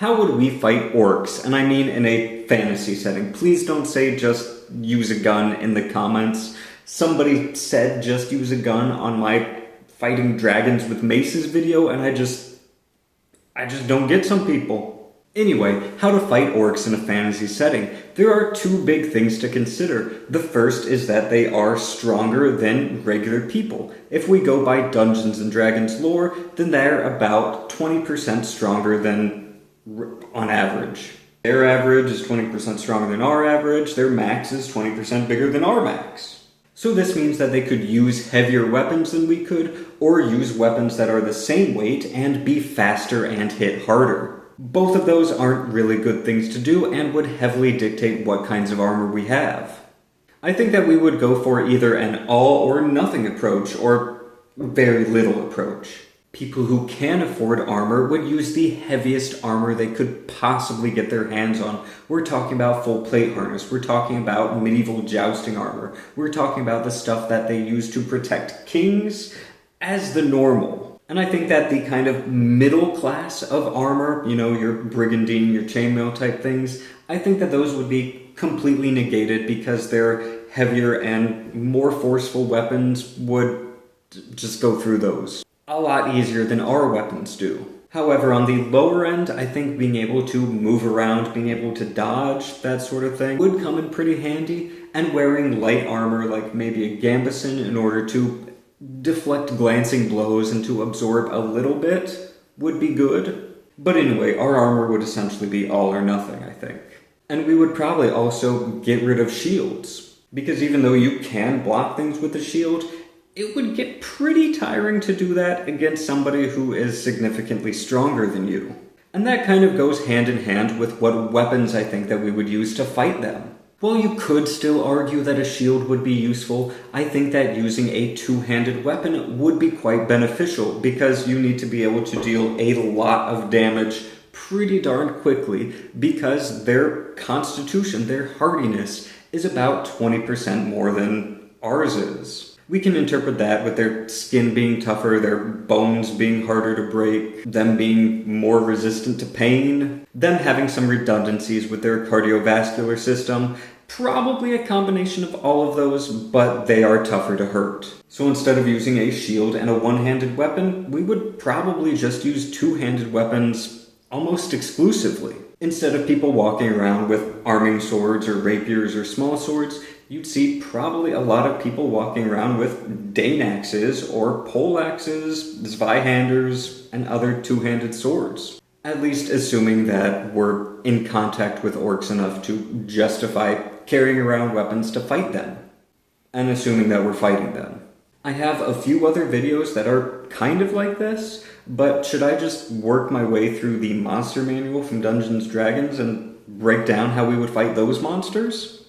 How would we fight orcs? And I mean in a fantasy setting. Please don't say just use a gun in the comments. Somebody said just use a gun on my fighting dragons with maces video, and I just don't get some people. Anyway, how to fight orcs in a fantasy setting. There are two big things to consider. The first is that they are stronger than regular people. If we go by Dungeons & Dragons lore, then they're about 20% stronger than on average. Their average is 20% stronger than our average. Their max is 20% bigger than our max. So this means that they could use heavier weapons than we could, or use weapons that are the same weight and be faster and hit harder. Both of those aren't really good things to do and would heavily dictate what kinds of armor we have. I think that we would go for either an all or nothing approach, or very little approach. People who can afford armor would use the heaviest armor they could possibly get their hands on. We're talking about full plate harness, we're talking about medieval jousting armor, we're talking about the stuff that they use to protect kings as the normal. And I think that the kind of middle class of armor, you know, your brigandine, your chainmail type things, I think that those would be completely negated because their heavier and more forceful weapons would just go through those a lot easier than our weapons do. However, on the lower end, I think being able to move around, being able to dodge, that sort of thing, would come in pretty handy, and wearing light armor like maybe a gambeson in order to deflect glancing blows and to absorb a little bit would be good. But anyway, our armor would essentially be all or nothing, I think. And we would probably also get rid of shields, because even though you can block things with a shield, it would get pretty tiring to do that against somebody who is significantly stronger than you. And that kind of goes hand in hand with what weapons I think that we would use to fight them. While you could still argue that a shield would be useful, I think that using a two-handed weapon would be quite beneficial, because you need to be able to deal a lot of damage pretty darn quickly, because their constitution, their hardiness, is about 20% more than ours is. We can interpret that with their skin being tougher, their bones being harder to break, them being more resistant to pain, them having some redundancies with their cardiovascular system. Probably a combination of all of those, but they are tougher to hurt. So instead of using a shield and a one-handed weapon, we would probably just use two-handed weapons almost exclusively. Instead of people walking around with arming swords or rapiers or small swords, you'd see probably a lot of people walking around with Dane axes or pole axes, Zweihanders, and other two-handed swords. At least assuming that we're in contact with orcs enough to justify carrying around weapons to fight them. And assuming that we're fighting them. I have a few other videos that are kind of like this, but should I just work my way through the monster manual from Dungeons & Dragons and break down how we would fight those monsters?